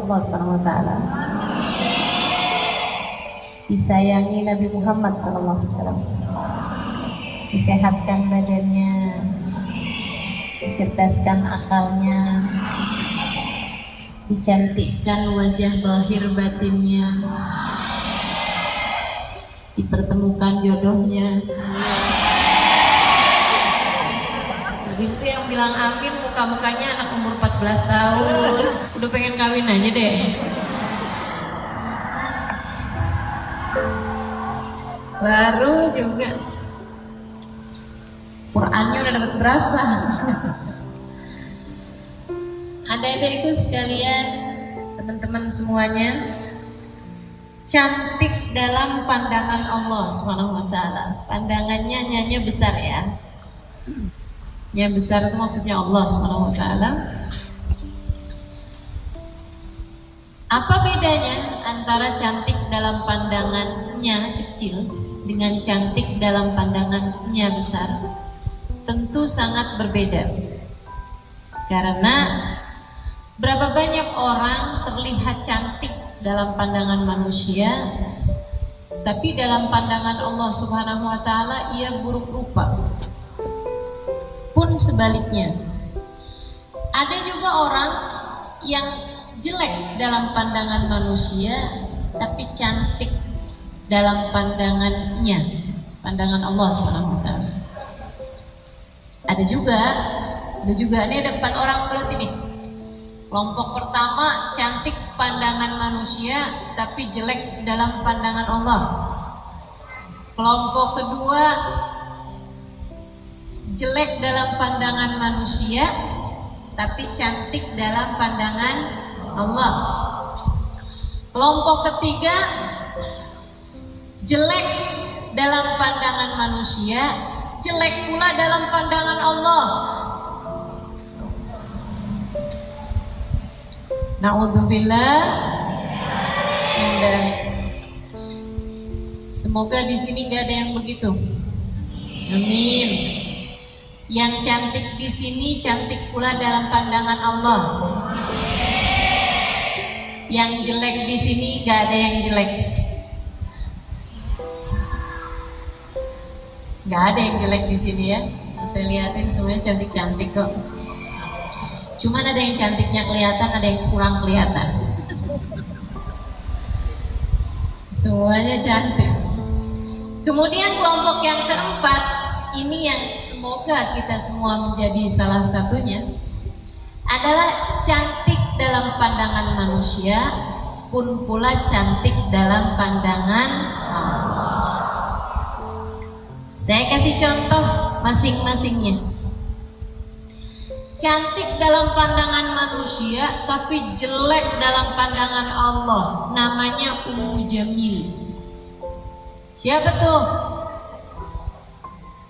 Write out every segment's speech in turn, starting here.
Allah Subhanahu wa taala. Disayangi Nabi Muhammad sallallahu alaihi wasallam. Disehatkan badannya, dicerdaskan akalnya, dicantikkan wajah zahir batinnya, dipertemukan jodohnya. Habis itu yang bilang amin muka-mukanya anak umur 14 tahun, udah pengen kawin aja deh. Baru juga Qurannya udah dapat berapa? Adik-adikku sekalian, teman-teman semuanya, cantik dalam pandangan Allah Subhanahu wa taala. Pandangannya nyanya besar ya. Yang besar itu maksudnya Allah Subhanahu wa taala. Apa bedanya antara cantik dalam pandangannya kecil dengan cantik dalam pandangannya besar? Tentu sangat berbeda. Karena berapa banyak orang terlihat cantik dalam pandangan manusia, tapi dalam pandangan Allah Subhanahu wa taala ia buruk rupa. Pun sebaliknya, ada juga orang yang jelek dalam pandangan manusia tapi cantik dalam pandangannya, pandangan Allah Subhanahu wa taala. Ada juga ini ada 4 orang berarti nih. Kelompok pertama cantik pandangan manusia tapi jelek dalam pandangan Allah. Kelompok kedua jelek dalam pandangan manusia tapi cantik dalam pandangan Allah. Kelompok ketiga jelek dalam pandangan manusia, jelek pula dalam pandangan Allah. Na'udzubillah min dzalik. Semoga di sini gak ada yang begitu. Amin. Yang cantik di sini cantik pula dalam pandangan Allah. Yang jelek di sini gak ada yang jelek. Gak ada yang jelek di sini ya. Saya lihatin semuanya cantik-cantik kok. Cuman ada yang cantiknya kelihatan, ada yang kurang kelihatan. Semuanya cantik. Kemudian kelompok yang keempat, ini yang semoga kita semua menjadi salah satunya, adalah cantik dalam pandangan manusia pun pula cantik dalam pandangan Allah. Saya kasih contoh masing-masingnya. Cantik dalam pandangan manusia tapi jelek dalam pandangan Allah, namanya Ummu Jamil. Siapa tuh?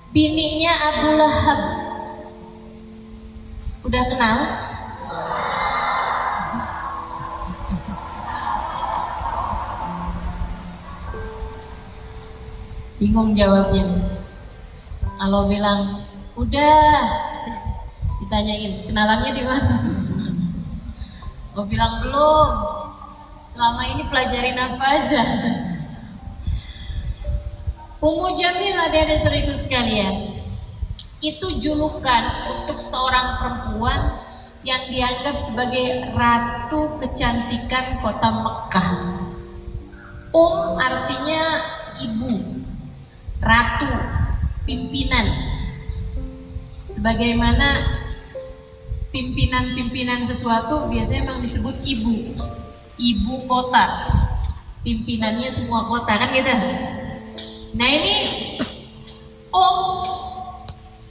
Bininya Abu Lahab. Udah kenal? Bingung jawabnya. Kalau bilang udah, ditanyain kenalannya di mana? Gue bilang belum. Selama ini pelajarin apa aja? Ummu Jamil, adik-adik saudaraku sekalian, itu julukan untuk seorang perempuan yang dianggap sebagai ratu kecantikan kota Mekah. Artinya ibu, ratu, pimpinan. Sebagaimana pimpinan-pimpinan sesuatu biasanya memang disebut ibu kota, pimpinannya semua kota kan gitu. Nah ini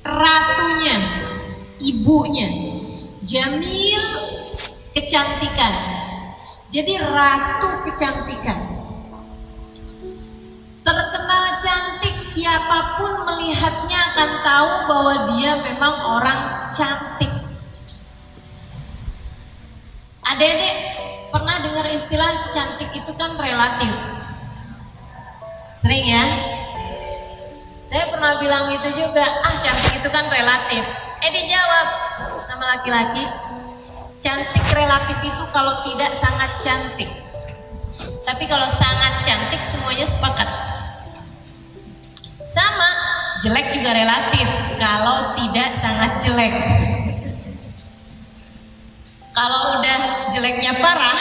ratunya, ibunya, Jamil kecantikan. Jadi ratu kecantikan, terkenal cantik, siapapun melihatnya akan tahu bahwa dia memang orang cantik. Adik-adik pernah dengar istilah cantik itu kan relatif? Sering ya? Saya pernah bilang itu juga, cantik itu kan relatif. Dijawab sama laki-laki, Cantik relatif itu kalau tidak sangat cantik. Tapi kalau sangat cantik semuanya sepakat. Sama, jelek juga relatif kalau tidak sangat jelek. Kalau udah jeleknya parah,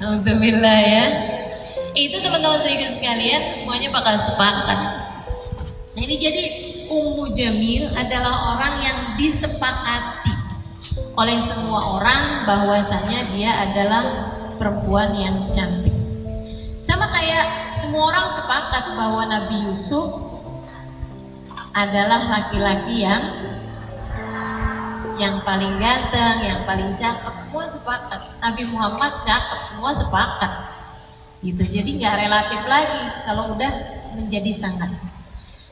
alhamdulillah ya. Itu teman-teman sekalian semuanya bakal sepakat. Nah ini jadi Ummu Jamil adalah orang yang disepakati oleh semua orang bahwasanya dia adalah perempuan yang cantik. Sama kayak semua orang sepakat bahwa Nabi Yusuf adalah laki-laki yang paling ganteng, yang paling cakep, semua sepakat. Nabi Muhammad cakep, semua sepakat. Gitu. Jadi nggak relatif lagi kalau udah menjadi sangat.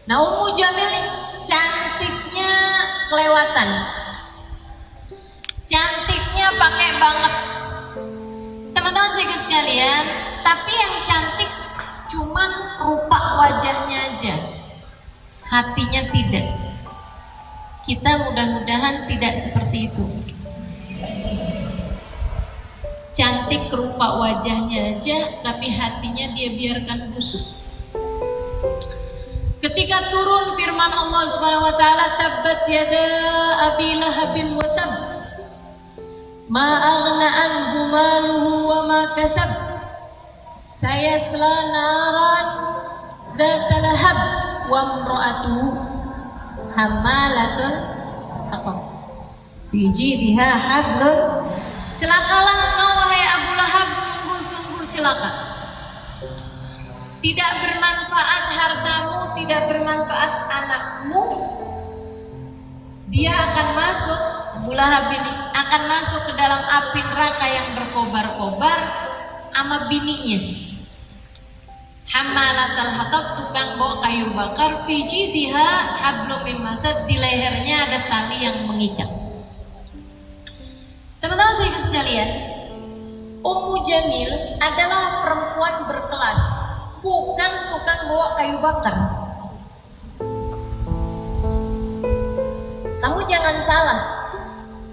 Nah Ummu Jamil nih cantiknya kelewatan. Cantiknya pakai banget. Teman-teman sekalian, tapi yang cantik cuman rupa wajahnya aja. Hatinya tidak. Kita mudah-mudahan tidak seperti itu. Cantik rupa wajahnya aja, tapi hatinya dia biarkan busuk. Ketika turun firman Allah Subhanahu wa taala, tabbat yada abi lahabin wa tab, ma aghna anhu maluhu wa ma kasab, sayasla naran dzata lahab wa imra'atuhu hammalatul hatab fi jidha hablun. Celakalah engkau wahai Abu Lahab, sungguh-sungguh celaka. Tidak bermanfaat hartamu, tidak bermanfaat anakmu. Dia akan masuk, Abu Lahab ini akan masuk ke dalam api neraka yang berkobar-kobar sama bininya. Hammalatul hatab, tukang bawa kayu bakar, fi jidha hablum min masad, di lehernya ada tali yang mengikat. Teman-teman sekalian, Ummu Jamil adalah perempuan berkelas, bukan tukang bawa kayu bakar. Kamu jangan salah,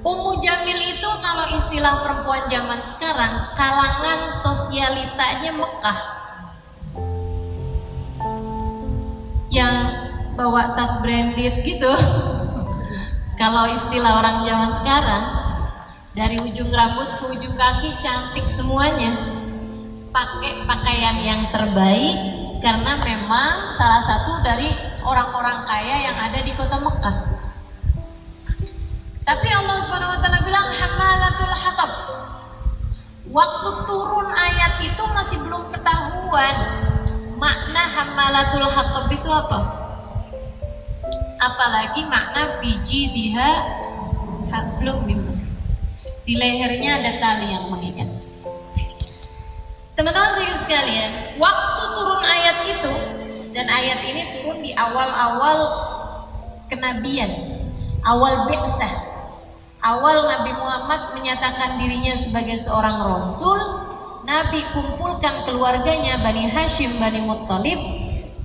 Ummu Jamil itu kalau istilah perempuan zaman sekarang, kalangan sosialitanya Mekah, yang bawa tas branded gitu. Kalau istilah orang zaman sekarang, dari ujung rambut ke ujung kaki cantik semuanya, pakai pakaian yang terbaik karena memang salah satu dari orang-orang kaya yang ada di kota Mekah. Tapi Allah Subhanahu wa taala bilang hammalatul hatab. Waktu turun ayat itu masih belum ketahuan makna hammalatul hatab itu apa. Apalagi makna biji diha hablum min masad. Di lehernya ada tali yang mengikat. Teman-teman sekalian, waktu turun ayat itu, dan ayat ini turun di awal-awal kenabian, awal bi'tsah, awal Nabi Muhammad menyatakan dirinya sebagai seorang rasul. Nabi kumpulkan keluarganya Bani Hashim, Bani Muttalib.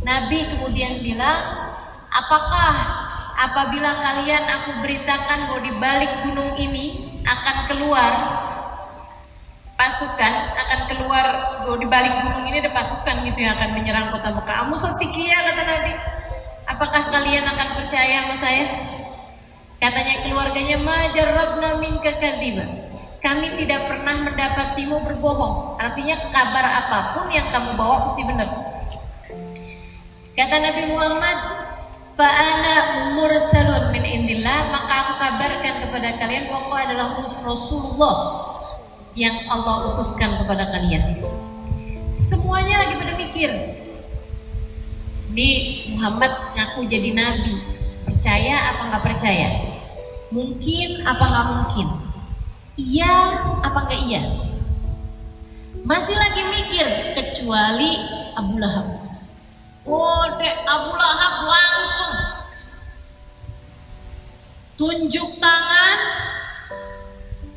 Nabi kemudian bilang, apakah apabila kalian aku beritakan bahwa di balik gunung ini akan keluar pasukan, akan keluar di balik gunung ini ada pasukan gitu yang akan menyerang kota Mekah. Amusotikia, kata Nabi, apakah kalian akan percaya sama saya? Katanya keluarganya, majarrabna minka kadziba, kami tidak pernah mendapatimu berbohong. Artinya kabar apapun yang kamu bawa pasti benar. Kata Nabi Muhammad, fa'ana mursalun min indillah, maka aku kabarkan kepada kalian bahwa aku adalah Rasulullah yang Allah utuskan kepada kalian. Semuanya lagi pada mikir, ini Muhammad ngaku jadi nabi, percaya apa nggak percaya? Mungkin apa nggak mungkin? Iya apa nggak iya? Masih lagi mikir, kecuali Abu Lahab. Oh dek, Abu Lahab langsung tunjuk tangan,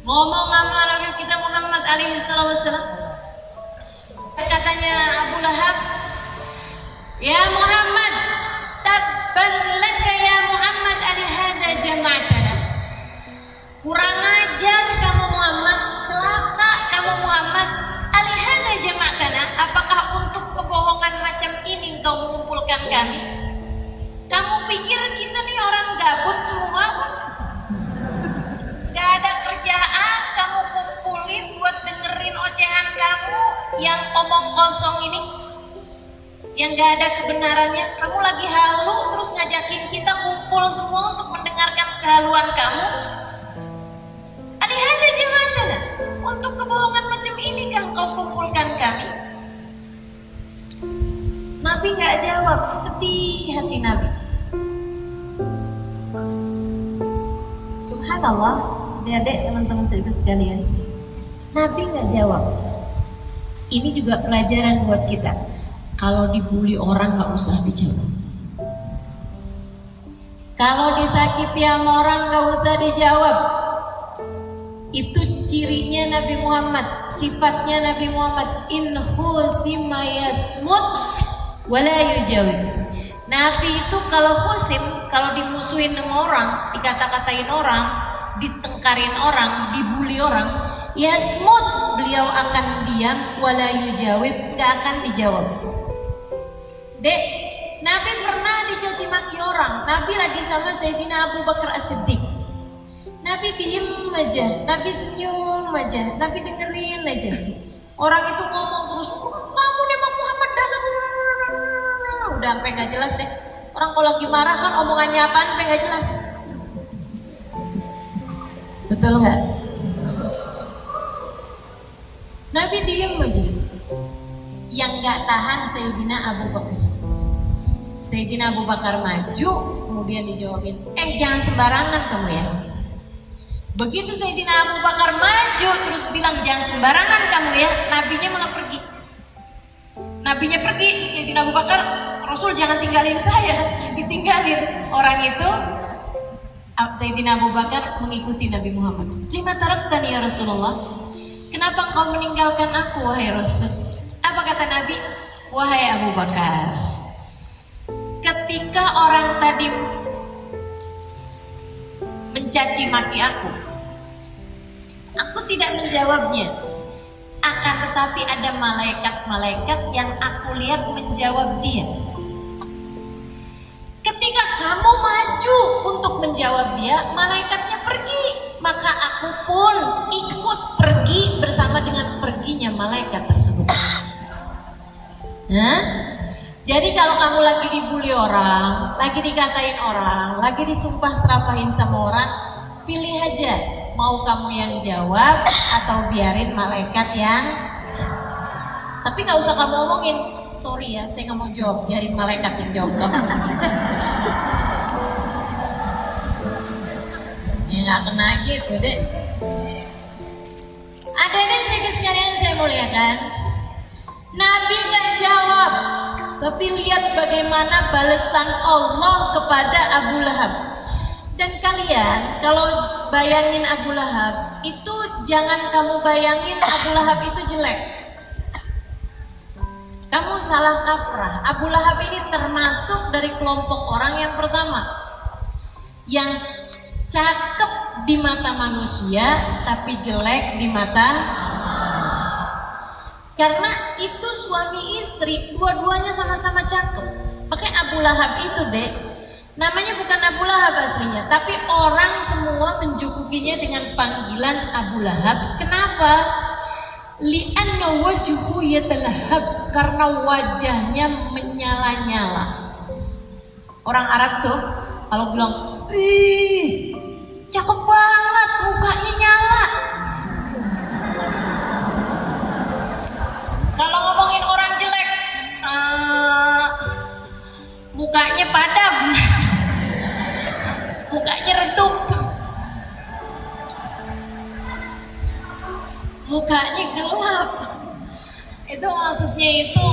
ngomong sama Nabi kita Muhammad alaihi wasallam. Katanya Abu Lahab, ya Muhammad, tabban laka ya Muhammad, ali hadza jama'tana. kami? Kamu pikir kita nih orang gabut semua apa? Gak ada kerjaan kamu kumpulin buat dengerin ocehan kamu yang omong kosong ini, yang gak ada kebenarannya. Kamu lagi halu terus ngajakin kita kumpul semua untuk mendengarkan kehaluan kamu. Ada jangan-jangan untuk kebohongan macam ini kan kau kumpulkan kami. Nabi gak jawab, sedih hati Nabi. Subhanallah, adik teman-teman saudara sekalian, Nabi gak jawab. Ini juga pelajaran buat kita. Kalau dibully orang gak usah dijawab. Kalau disakiti sama orang gak usah dijawab. Itu cirinya Nabi Muhammad, sifatnya Nabi Muhammad. In khusima yasmut wala yujawib. Nabi itu kalau khusim, kalau dimusuhin sama orang, dikata-katain orang, ditengkarin orang, dibully orang, yasmut, beliau akan diam, wala yujawib, gak akan dijawab. Dek, Nabi pernah dicaci maki orang. Nabi lagi sama Sayyidina Abu Bakar As-Siddiq. Nabi diem aja, Nabi senyum aja, Nabi dengerin aja. Orang itu ngomong terus, kamu nih Pak Muhammad dasar, udah sampai nggak jelas deh. Orang kalau lagi marah kan omongannya apaan sampai nggak jelas. Betul nggak? Nabi diem aja. Yang nggak tahan Sayyidina Abu Bakar. Sayyidina Abu Bakar maju, kemudian dijawabin, jangan sembarangan kamu ya. Begitu Sayyidina Abu Bakar maju terus bilang jangan sembarangan kamu ya, nabinya malah pergi. Nabinya pergi, Sayyidina Abu Bakar, Rasul jangan tinggalin saya, ditinggalin. Orang itu Sayyidina Abu Bakar mengikuti Nabi Muhammad. Lima taraktani ya Rasulullah, kenapa engkau meninggalkan aku wahai Rasul? Apa kata Nabi? Wahai Abu Bakar, ketika orang tadi mencaci maki aku tidak menjawabnya. Akan tetapi ada malaikat-malaikat yang aku lihat menjawab dia. Ketika kamu maju untuk menjawab dia, malaikatnya pergi. Maka aku pun ikut pergi bersama dengan perginya malaikat tersebut. Jadi kalau kamu lagi dibully orang, lagi dikatain orang, lagi disumpah serapahin sama orang, pilih aja, mau kamu yang jawab atau biarin malaikat yang jawab. Tapi gak usah kamu omongin, sorry ya saya gak mau jawab, biarin malaikat yang jawab kamu. Ya gak kena gitu deh. Ada deh sekalian saya muliakan, Nabi gak jawab. Tapi lihat bagaimana balasan Allah kepada Abu Lahab. Dan kalian kalau bayangin Abu Lahab, itu jangan kamu bayangin Abu Lahab itu jelek. Kamu salah kaprah. Abu Lahab ini termasuk dari kelompok orang yang pertama, yang cakep di mata manusia tapi jelek di mata, karena itu suami istri, dua-duanya sama-sama cakep. Makanya Abu Lahab itu deh, namanya bukan Abu Lahab aslinya, tapi orang semua menjulukinya dengan panggilan Abu Lahab. Kenapa? Li'anna wajhu yatalahab, karena wajahnya menyala-nyala. Orang Arab tuh kalau bilang, ih cakep banget, mukanya nyala. Kalau ngomongin orang jelek, mukanya padam, mukanya redup, mukanya gelap. Itu maksudnya itu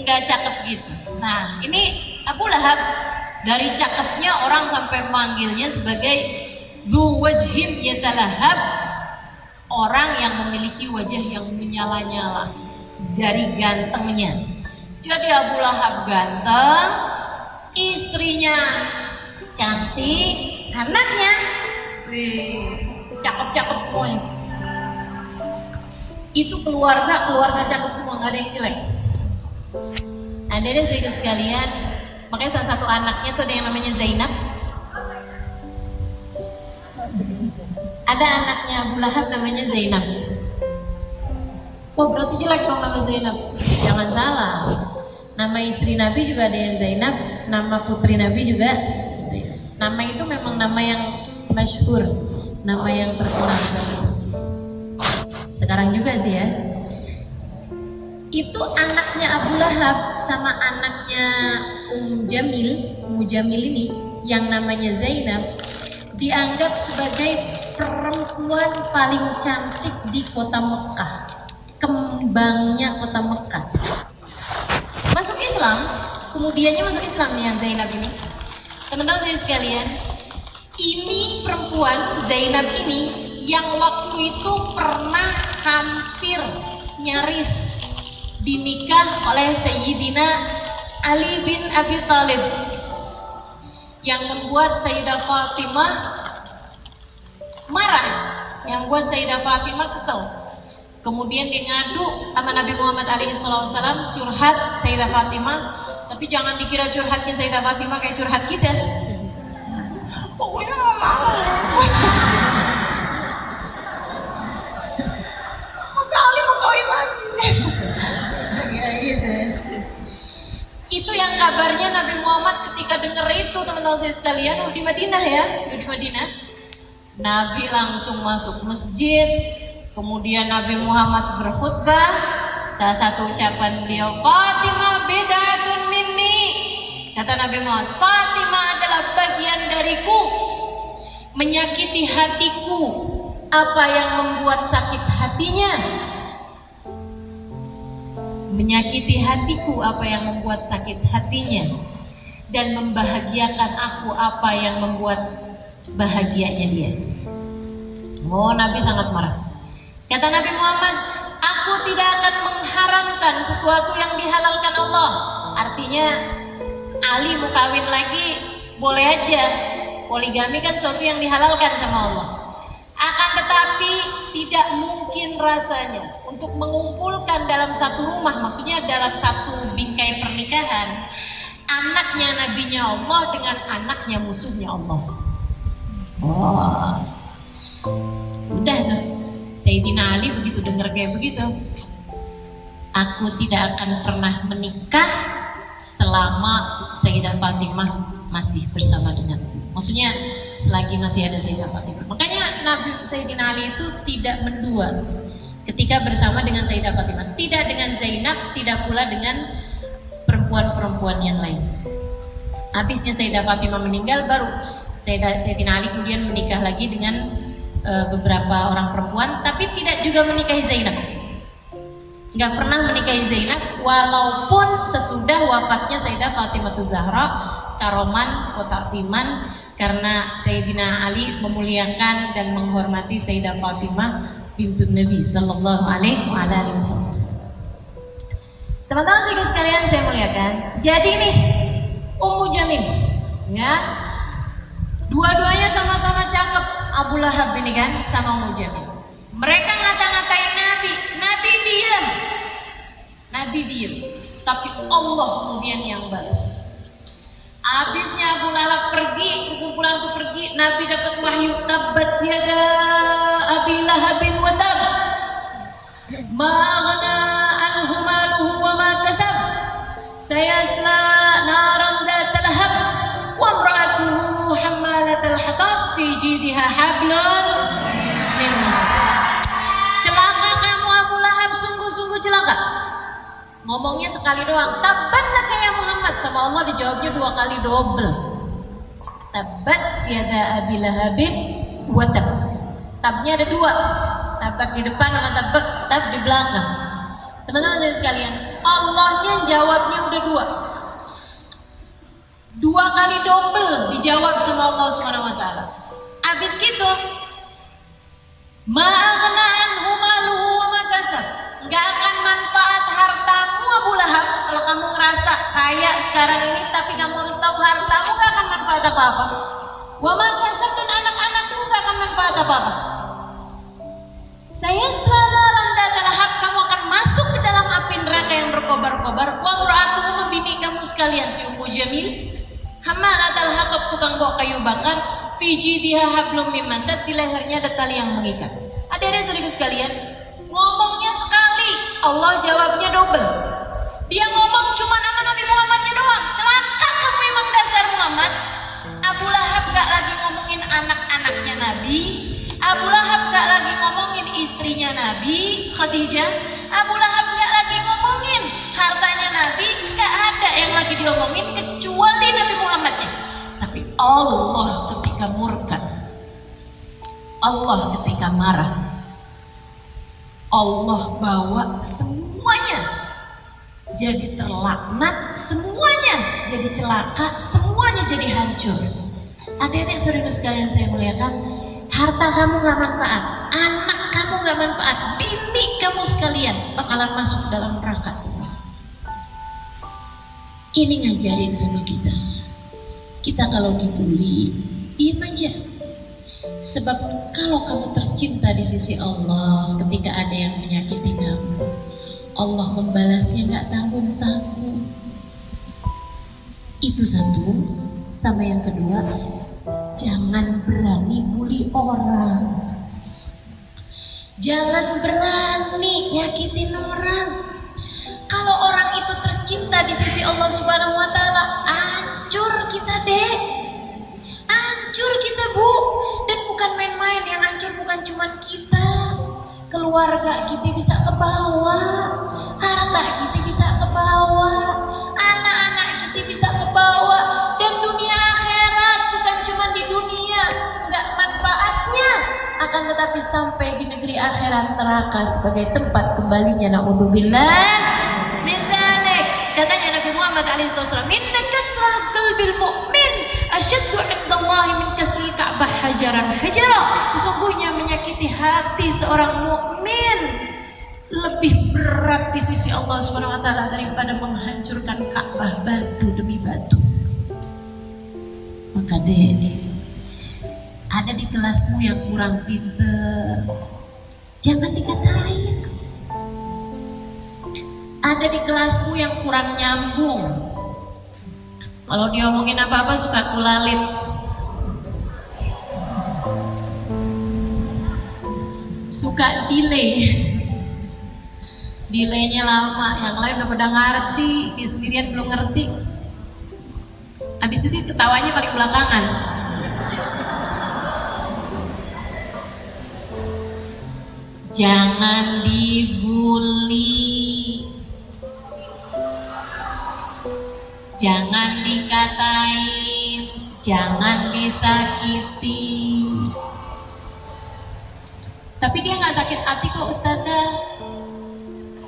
nggak cakep gitu. Nah ini Abu Lahab, dari cakepnya orang sampai manggilnya sebagai dzu wajhin yatalahab, orang yang memiliki wajah yang menyala-nyala. Dari gantengnya, jadi Abu Lahab ganteng, istrinya cantik, anaknya cakep-cakep semuanya. Itu keluarga cakep semua, nggak ada yang jelek. Ada deh sekalian, Makanya salah satu anaknya tuh ada yang namanya Zainab. Ada anaknya Abu Lahab namanya Zainab. Oh berarti jelek dong nama Zainab. Jangan salah. Nama istri Nabi juga ada yang Zainab, nama putri Nabi juga Zainab. Nama itu memang nama yang masyhur, nama yang terkenal. Sekarang juga sih ya. Itu anaknya Abu Lahab sama anaknya Ummu Jamil ini yang namanya Zainab dianggap sebagai perempuan paling cantik di kota Mekah, kembangnya kota Mekah. Masuk Islam, kemudiannya masuk Islam nih yang Zainab ini. Teman-teman saya sekalian, ini perempuan Zainab ini yang waktu itu pernah hampir nyaris dinikah oleh Sayyidina Ali bin Abi Thalib, yang membuat Sayyidah Fatimah marah, yang membuat Sayyidah Fatimah kesel. Kemudian dia ngadu sama Nabi Muhammad SAW, curhat Sayyidah Fatimah. Tapi jangan dikira curhatnya Sayyidah Fatimah kayak curhat kita. Pokoknya gak mau. Masa Ali mau kawin lagi? Gitu. Itu yang kabarnya Nabi Muhammad ketika dengar itu, teman-teman saya sekalian, di Madinah ya, di Madinah. Nabi langsung masuk masjid. Kemudian Nabi Muhammad berkhutbah. Salah satu ucapan beliau, Fatimah bid'atun minni. Kata Nabi Muhammad, Fatimah adalah bagian dariku. Menyakiti hatiku. Apa yang membuat sakit hatinya? Menyakiti hatiku apa yang membuat sakit hatinya. Dan membahagiakan aku apa yang membuat bahagianya dia. Oh, Nabi sangat marah. Kata Nabi Muhammad, aku tidak akan mengharamkan sesuatu yang dihalalkan Allah. Artinya Ali mau kawin lagi boleh aja. Poligami kan sesuatu yang dihalalkan sama Allah. Akan tetapi tidak mungkin rasanya untuk mengumpulkan dalam satu rumah, maksudnya dalam satu bingkai pernikahan, anaknya nabinya Allah dengan anaknya musuhnya Allah. Oh, udah tuh. Sayyidina Ali begitu dengar kayak begitu, aku tidak akan pernah menikah selama Sayyidah Fatimah masih bersama denganku. Maksudnya selagi masih ada Sayyidah Fatimah. Makanya Nabi Sayyidina Ali itu tidak mendua ketika bersama dengan Sayyidah Fatimah. Tidak dengan Zainab, tidak pula dengan perempuan-perempuan yang lain. Habisnya Sayyidah Fatimah meninggal, baru Sayyidina Ali kemudian menikah lagi dengan beberapa orang perempuan, tapi tidak juga menikahi Zainab. Nggak pernah menikahi Zainab, walaupun sesudah wafatnya Sayyidah Fatimah Zahra karoman wa ta'timan, karena Sayyidina Ali memuliakan dan menghormati Sayyidah Fatimah bintun Nabi sallallahu alaihi wasallam. Teman-teman sekalian saya muliakan. Jadi nih Ummu Jamil, ya, dua-duanya sama-sama cakep. Abu Lahab ini kan sama Ummu Jamil. Mereka ngata-ngatain Nabi, Nabi diam. Nabi diam. Tapi Allah kemudian yang balas. Habisnya Abu Lahab pergi, kumpulan itu pergi, Nabi dapat wahyu, tabbat yada Abi Lahabin wa tab. Ma aghna anhu maluhu wa ma kasab. Sayasla naran dhatal lahab wa imra'atuhu hammalatal hatab fi jidha hablum min masad. Celaka kamu Abu Lahab, sungguh-sungguh celaka. Ngomongnya sekali doang, tabbat laka ya Muhammad, sama Allah dijawabnya dua kali double. Tabbat yada Abi Lahabin wa tab. Tabnya ada dua, tabbat di depan sama tab di belakang. Teman-teman saya sekalian, Allahnya jawabnya udah dua kali double dijawab sama Allah Subhanahu wa taala. Habis gitu, ma aghna anhu maluhu wa ma kasab. Enggak akan manfaat hartamu Abu Lahab. Kalau kamu ngerasa kaya sekarang ini, tapi kamu harus tahu hartamu enggak akan manfaat apa-apa. Wa ma kasab, dan anak-anakmu enggak akan manfaat apa-apa. Saya sadaran datal lahab, kamu akan masuk ke dalam api neraka yang berkobar-kobar. Wa imra'atuhu, bini kamu saudaraku sekalian, si Ummu Jamil, Hammalat al-Hatab, tukang bawa kayu bakar, fi jidha hablum min masad, di lehernya ada tali yang mengikat. Adik-adik saudaraku sekalian, ngomongnya sekali, Allah jawabnya double. Dia ngomong cuma nama Nabi Muhammadnya doang. Celaka kamu memang dasar Muhammad. Abu Lahab gak lagi ngomongin anak-anaknya Nabi. Abu Lahab gak lagi ngomongin istrinya Nabi Khadijah. Abu Lahab gak lagi ngomongin hartanya Nabi. Gak ada yang lagi diomongin kecuali Nabi Muhammadnya. Tapi Allah ketika murka, Allah ketika marah, Allah bawa semuanya jadi terlaknat, semuanya jadi celaka, semuanya jadi hancur. Adik-adik saudara sekalian saya muliakan, harta kamu gak manfaat, anak kamu gak manfaat, bini kamu sekalian bakalan masuk dalam neraka semua. Ini ngajarin sama kita. Kita kalau dibully, diam aja. Sebab kalau kamu tercinta di sisi Allah, ketika ada yang menyakiti kamu, Allah membalasnya gak tanggung-tanggung. Itu satu. Sama yang kedua, jangan berani bully orang. Jangan berani nyakitin orang. Kalau orang itu tercinta di sisi Allah Subhanahu wa Ta'ala, hancur kita dek, hancur kita bu. Dan bukan main-main, yang hancur bukan cuma kita, keluarga kita bisa ke bawah, harta kita bisa ke bawah, anak-anak kita bisa ke bawah, dan dunia akhirat bukan cuma di dunia nggak manfaatnya, akan tetapi sampai di negeri akhirat neraka sebagai tempat kembalinya. Naudzubillah min dzalik. Katanya Nabi Muhammad SAW, inna kasral qalbil mu'min asyaddu 'inda Allah min kasril Ka'bah hajaran hajara. Sesungguhnya menyakiti hati seorang mukmin lebih berat di sisi Allah Subhanahu wa Ta'ala daripada menghancurkan Ka'bah batu demi batu. Maka deh, ada di kelasmu yang kurang pinter, jangan dikatain. Ada di kelasmu yang kurang nyambung, kalau diomongin apa-apa suka kulalit. Suka delay, delaynya lama, yang lain udah pada ngerti, dia sendirian belum ngerti. Habis itu ketawanya paling belakangan. Jangan dibully, jangan dikatain, jangan disakiti. Tapi dia nggak sakit hati kok Ustazah.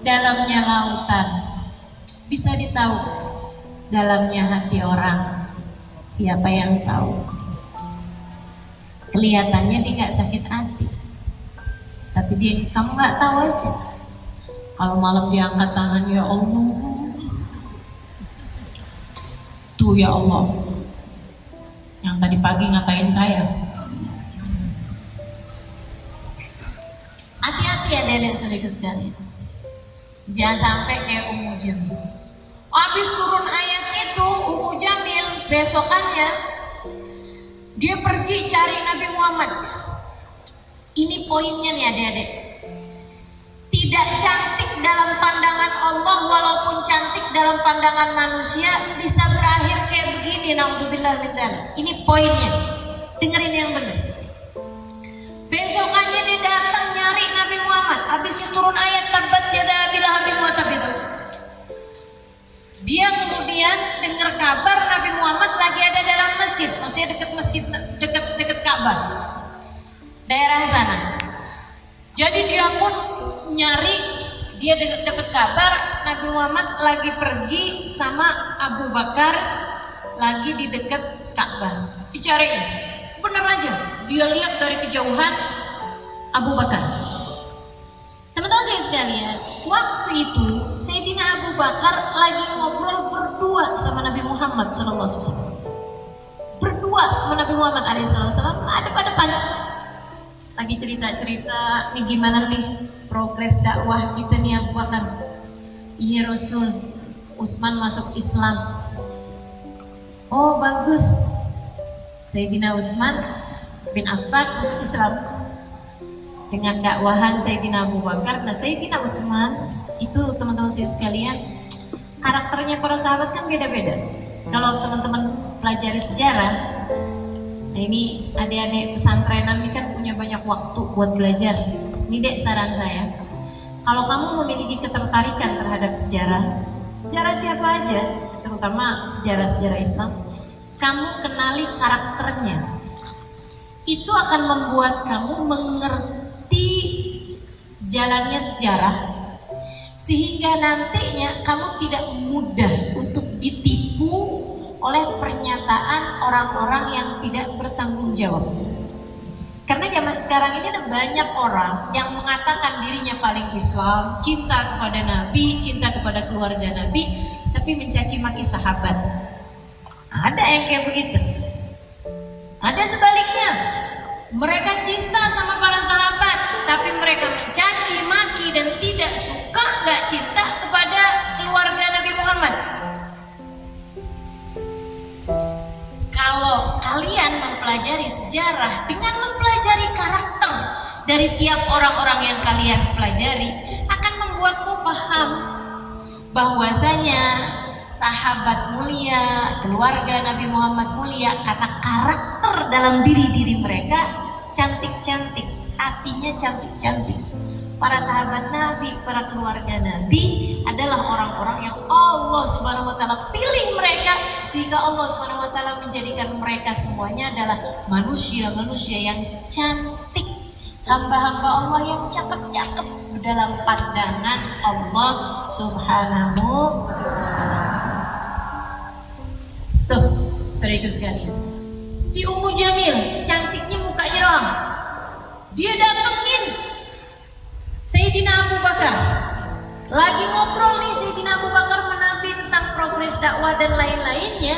Dalamnya lautan, bisa ditahu dalamnya hati orang. Siapa yang tahu? Kelihatannya dia nggak sakit hati, tapi dia, kamu nggak tahu aja. Kalau malam dia angkat tangan, ya Allah, tuh ya Allah, yang tadi pagi ngatain saya. Hati-hati ya dedek saudara sekalian, jangan sampai kayak Ummu Jamil. Habis turun ayat itu, Ummu Jamil besokannya dia pergi cari Nabi Muhammad. Ini poinnya nih adik-adik. Tidak cantik dalam pandangan Allah, walaupun cantik dalam pandangan manusia, bisa berakhir kayak begini. Naudzubillah min dzalik. Ini poinnya. Dengerin yang benar. Besokannya dia datang nyari Nabi Muhammad. Habis turun ayat tabat yada Abi Lahabin wa tab itu. Dia kemudian dengar kabar Nabi Muhammad lagi ada dalam masjid, maksudnya dekat masjid, dekat Ka'bah, daerah sana. Jadi dia pun nyari, dia dapat kabar Nabi Muhammad lagi pergi sama Abu Bakar, lagi di dekat Ka'bah. Dicariin, bener aja, dia lihat dari kejauhan Abu Bakar. Teman-teman saya sekalian, waktu itu Sayyidina Abu Bakar lagi ngobrol berdua sama Nabi Muhammad SAW. Berdua sama Nabi Muhammad SAW, ada pada depan. Lagi cerita-cerita, nih gimana nih progres dakwah kita nih Abu Bakar. Iya Rasul, Utsman masuk Islam. oh bagus, Sayyidina Utsman bin Affan masuk Islam dengan dakwahan Sayyidina Abu Bakar. Nah Sayyidina Utsman itu teman-teman saya sekalian, karakternya para sahabat kan beda-beda. Kalau teman-teman pelajari sejarah, nah ini adik-adik pesantrenan ini kan punya banyak waktu buat belajar. Ini dek saran saya, kalau kamu memiliki ketertarikan terhadap sejarah siapa aja, terutama sejarah-sejarah Islam, kamu kenali karakternya. Itu akan membuat kamu mengerti jalannya sejarah, sehingga nantinya kamu tidak mudah untuk ditipu oleh pernyataan orang-orang yang tidak bertanggung jawab. Karena zaman sekarang ini ada banyak orang yang mengatakan dirinya paling Islam, cinta kepada Nabi, cinta kepada keluarga Nabi, tapi mencaci maki sahabat. Ada yang kayak begitu. Ada sebaliknya, mereka cinta sama para sahabat, tapi mereka mencaci maki dan tidak suka, gak cinta kepada keluarga Nabi Muhammad. Kalau kalian mempelajari sejarah dengan mempelajari karakter dari tiap orang-orang yang kalian pelajari, akan membuatmu paham bahwasanya sahabat mulia, keluarga Nabi Muhammad mulia karena karakter dalam diri mereka cantik-cantik, hatinya cantik-cantik. Para sahabat Nabi, para keluarga Nabi adalah orang-orang yang Allah Subhanahu wa taala pilih mereka, sehingga Allah Subhanahu wa taala menjadikan mereka semuanya adalah manusia-manusia yang cantik, hamba-hamba Allah yang cakep-cakep dalam pandangan Allah Subhanahu wa taala. Tuh, saudaraku sekalian, si Ummu Jamil cantiknya mukanya doang. Dia datengin Sayyidina Abu Bakar, lagi ngobrol nih Sayyidina Abu Bakar menabi tentang progres dakwah dan lain-lainnya.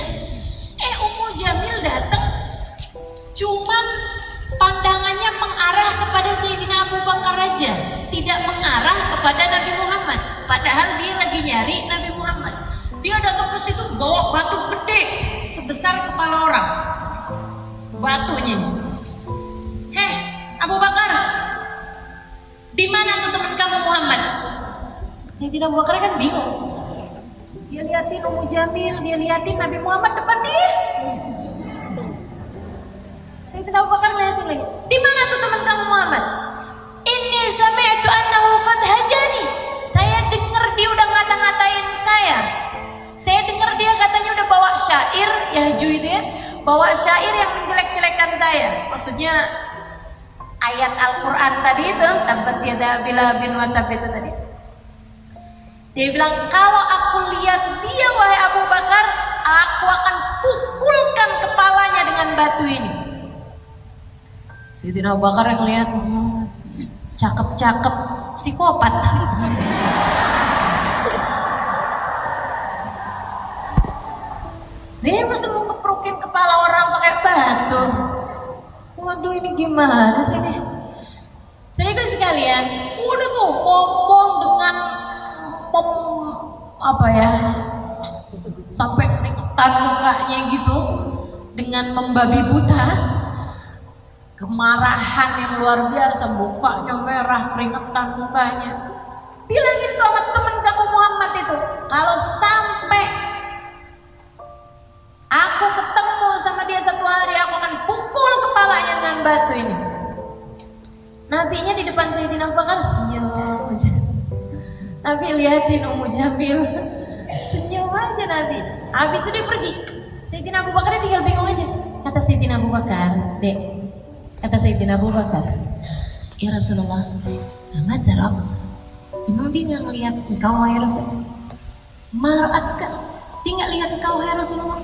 Ummu Jamil datang, cuman pandangannya mengarah kepada Sayyidina Abu Bakar aja, tidak mengarah kepada Nabi Muhammad. Padahal dia lagi nyari Nabi Muhammad. Dia datang ke situ bawa batu gede sebesar kepala orang. Batunya nih. Abu Bakar, di mana tuh teman kamu Muhammad? Sayyidina Abu Bakar kan bingung. Dia liatin Ummu Jamil, dia liatin Nabi Muhammad depan dia. Sayyidina Abu Bakar liatin lagi. Di mana tuh teman kamu Muhammad? Inni sami'tu annahu qad hajani. Saya dengar dia udah ngata-ngatain saya. Saya dengar dia katanya udah bawa syair, yahju itu ya, bawa syair yang menjelek-jelekan saya. Maksudnya ayat Al-Quran tadi itu, tabbat yada Abi Lahabin wa tab itu tadi. Dia bilang, kalau aku lihat dia wahai Abu Bakar, aku akan pukulkan kepalanya dengan batu ini. Sayyidina Abu Bakar yang lihat, cakep-cakep, psikopat. Dia masih mau ngeprokin kepala orang pakai batu. Waduh, ini gimana sih nih? Saudara sekalian, udah tuh ngomong dengan sampai keringetan mukanya gitu, dengan membabi buta, kemarahan yang luar biasa, mukanya merah, keringetan mukanya. Bilangin tuh sama temen kamu Muhammad itu, kalau sampai aku ketemu sama dia satu hari, aku akan pukul kepalanya dengan batu ini. Nabinya di depan Sayyidina Abu Bakar senyum aja. Nabi liatin Ummu Jamil, senyum aja Nabi. Habis itu dia pergi. Sayyidina Abu Bakar tinggal bingung aja. Kata Sayyidina Abu Bakar, Dek, kata Sayyidina Abu Bakar, ya Rasulullah, ngajar apa? Emang dia nggak ngelihat engkau wahai Rasulullah? Maratka, dia nggak lihat engkau wahai Rasulullah?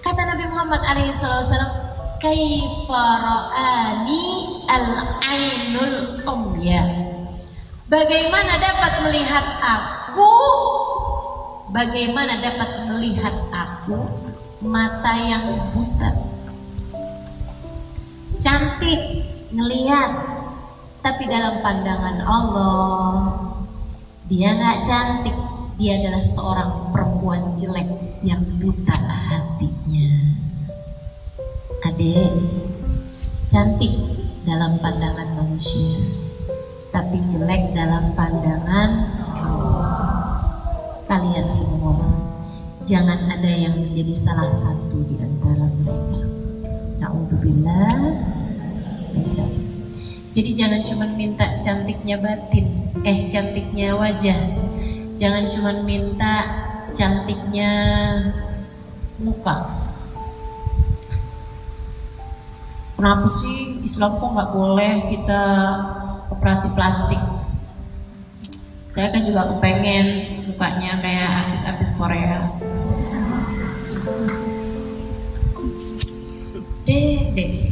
Kata Nabi Muhammad alaihissalam, kaifa ra'ani al-ainul umya. Bagaimana dapat melihat aku? Bagaimana dapat melihat aku? Mata yang buta. Cantik ngelihat, tapi dalam pandangan Allah dia nggak cantik. dia adalah seorang perempuan jelek yang buta hatinya. Adek, cantik dalam pandangan manusia, tapi jelek dalam pandangan Allah. Kalian semua, jangan ada yang menjadi salah satu di antara mereka. Na'udzubillah. Jadi jangan cuma minta cantiknya batin, cantiknya wajah. Jangan cuma minta cantiknya muka. Kenapa sih Islam kok nggak boleh kita operasi plastik? Saya kan juga kepengen mukanya kayak artis-artis Korea. Dek.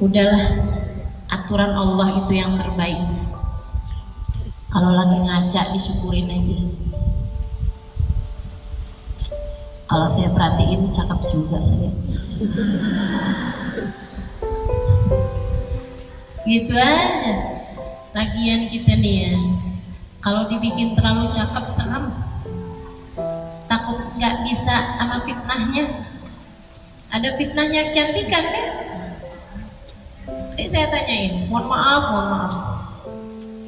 Udahlah, aturan Allah itu yang terbaik. Kalau lagi ngaca disyukurin aja. Kalau saya perhatiin cakep juga saya. Gitu aja. Lagian kita nih ya, kalau dibikin terlalu cakep serem. Takut nggak bisa sama fitnahnya. Ada fitnahnya kecantikan kan? Jadi saya tanyain, mohon maaf.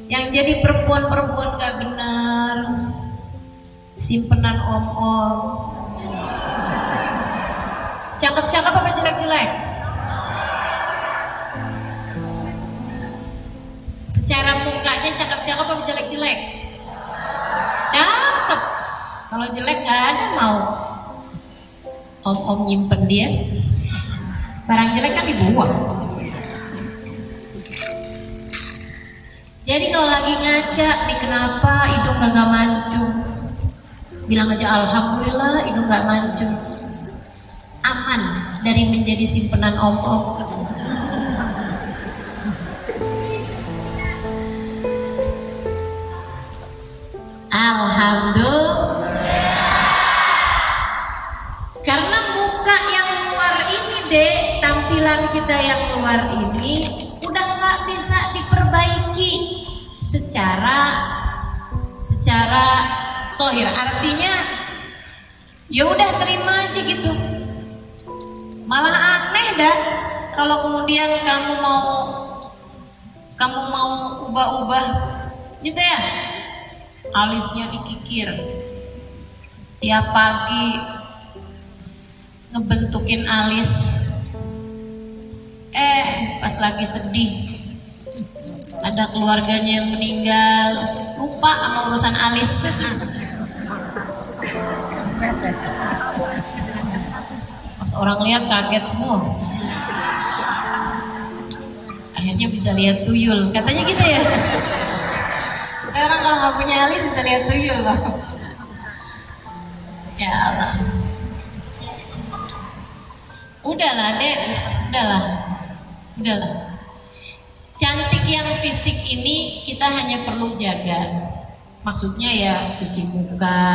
Yang jadi perempuan gak benar, simpenan om-om, cakep-cakep apa jelek-jelek? Secara mukanya cakep-cakep apa jelek-jelek? Cakep. Kalau jelek gak ada mau om-om nyimpen dia. Barang jelek kan dibuang. Jadi kalau lagi ngaca nih, kenapa hidung gak mancung? Bilang aja alhamdulillah hidung gak mancung. Aman dari menjadi simpenan om-om. Alhamdulillah. Karena muka yang luar ini dek, tampilan kita yang luar ini udah gak bisa diperbaiki secara tohir. Artinya ya udah terima aja gitu. Malah aneh dah kalau kemudian kamu mau ubah-ubah gitu ya. Alisnya dikikir, tiap pagi ngebentukin alis, pas lagi sedih ada keluarganya yang meninggal, lupa sama urusan alis. Pas orang lihat kaget semua. Akhirnya bisa lihat tuyul, katanya gitu ya. Orang kalau nggak punya alis bisa lihat tuyul loh. Ya Allah. Udahlah dek, udahlah. Cantik yang fisik ini kita hanya perlu jaga. Maksudnya ya cuci muka.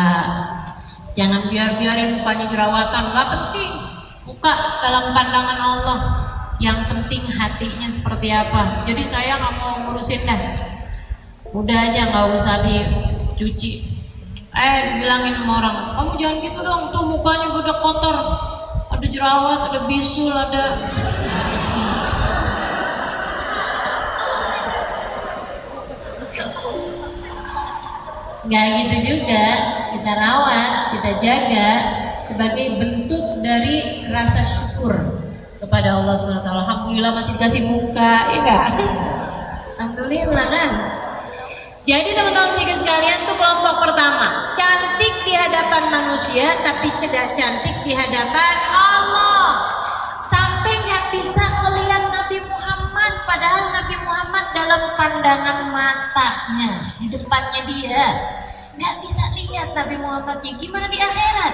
Jangan biarin mukanya jerawatan, nggak penting. Muka dalam pandangan Allah. Yang penting hatinya seperti apa. Jadi saya nggak mau ngurusin dah. Udah aja nggak usah dicuci. Bilangin sama orang, kamu jangan gitu dong, tuh mukanya udah kotor, ada jerawat, ada bisul, ada. Nggak gitu juga, kita rawat, kita jaga sebagai bentuk dari rasa syukur kepada Allah SWT. Alhamdulillah masih dikasih muka, ya enggak? Alhamdulillah kan. Jadi teman-teman sekalian tuh kelompok pertama, cantik di hadapan manusia tapi tidak cantik di hadapan Allah. Sampai nggak bisa melihat Nabi Muhammad, padahal Nabi Muhammad dalam pandangan matanya di depannya dia nggak bisa lihat Nabi Muhammadnya gimana di akhirat.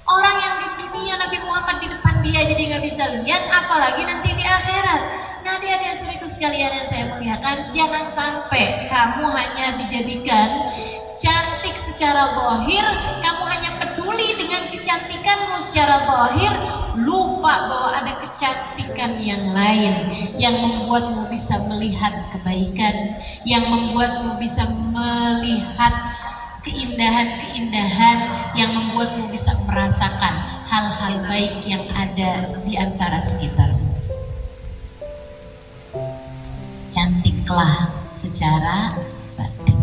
Orang yang di dunia Nabi Muhammad di depan dia jadi nggak bisa lihat, apalagi nanti di akhirat. Nah, adik-adik saudaraku sekalian yang saya muliakan, jangan sampai kamu hanya dijadikan cantik secara zahir, kamu hanya peduli peduli dengan kecantikanmu secara zahir, lupa bahwa ada kecantikan yang lain yang membuatmu bisa melihat kebaikan, yang membuatmu bisa melihat keindahan-keindahan, yang membuatmu bisa merasakan hal-hal baik yang ada di antara sekitarmu. Cantiklah secara batin.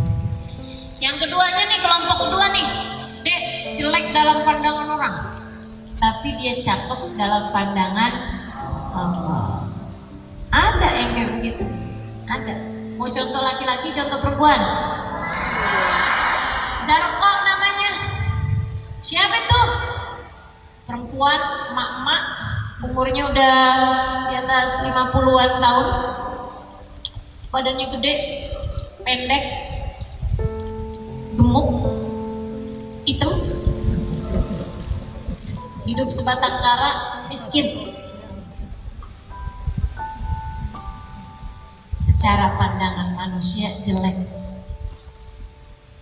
Yang keduanya nih, kelompok kedua nih, Dek, jelek dalam pandangan orang, tapi dia cakep dalam pandangan Allah. Ada yang kayak begitu, ada. Mau contoh laki-laki, contoh perempuan. Zarqa namanya. Siapa itu? Perempuan, mak-mak, umurnya udah di atas 50-an tahun. Badannya gede, pendek, gemuk, hitam, hidup sebatang kara, miskin. Secara pandangan manusia jelek.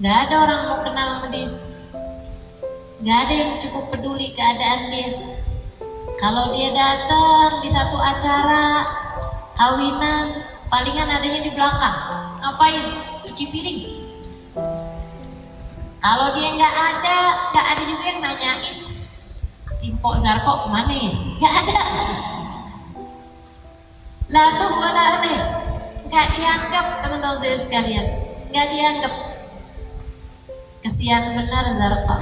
Gak ada orang mau kenal sama dia. Gak ada yang cukup peduli keadaan dia. Kalau dia datang di satu acara kawinan, palingan adanya di belakang. Ngapain? Cuci piring. Kalau dia nggak ada juga yang nanyain, si Mpok Zarqa kemana ya? Nggak ada. Lalu wala aneh, nggak dianggap, teman-teman saya sekalian, nggak dianggap. Kesian benar Zarqa.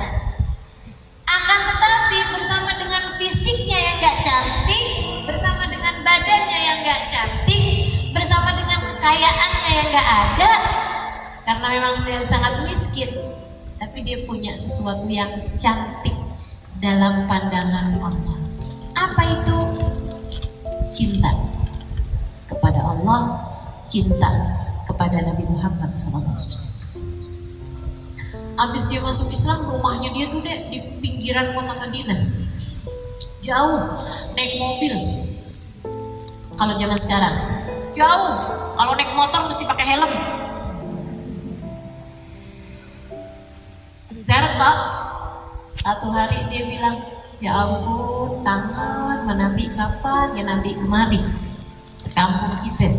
Akan tetapi bersama dengan fisiknya yang nggak cantik, bersama dengan badannya yang nggak cantik, bersama dengan kekayaannya yang nggak ada, karena memang dia sangat miskin, tapi dia punya sesuatu yang cantik dalam pandangan Allah. Apa itu? Cinta kepada Allah, cinta kepada Nabi Muhammad SAW. Habis dia masuk Islam, rumahnya dia tuh deh di pinggiran kota Madinah, jauh, naik mobil. Kalau zaman sekarang jauh, kalau naik motor mesti pakai helm. Zarqa satu hari dia bilang, ya ampun, kangen, Nabi kapan ya Nabi kemari ke kampung kita.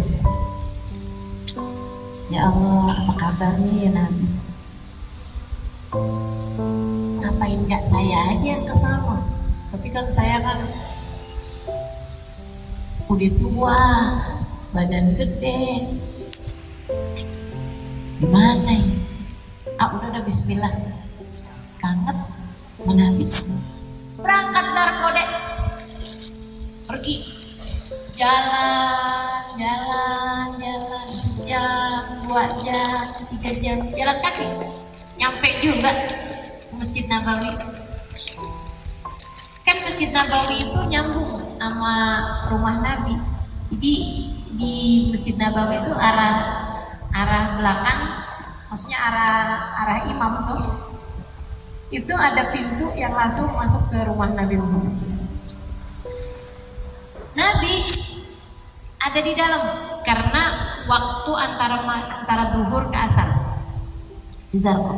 Ya Allah, apa kabarnya ya Nabi? Ngapain gak saya aja yang kesana? Tapi kan saya kan udah tua, badan gede, gimana ya? Udah bismillah, kangen Nabi. Berangkat Zarqa dek, pergi, jalan sejam, 2 jam, 3 jam, jalan kaki, nyampe juga Masjid Nabawi. Kan Masjid Nabawi itu nyambung sama rumah Nabi. Jadi di Masjid Nabawi itu arah belakang, maksudnya arah imam tuh, itu ada pintu yang langsung masuk ke rumah Nabi Muhammad. Nabi ada di dalam karena waktu antara zuhur ke asar. Si Zarqa,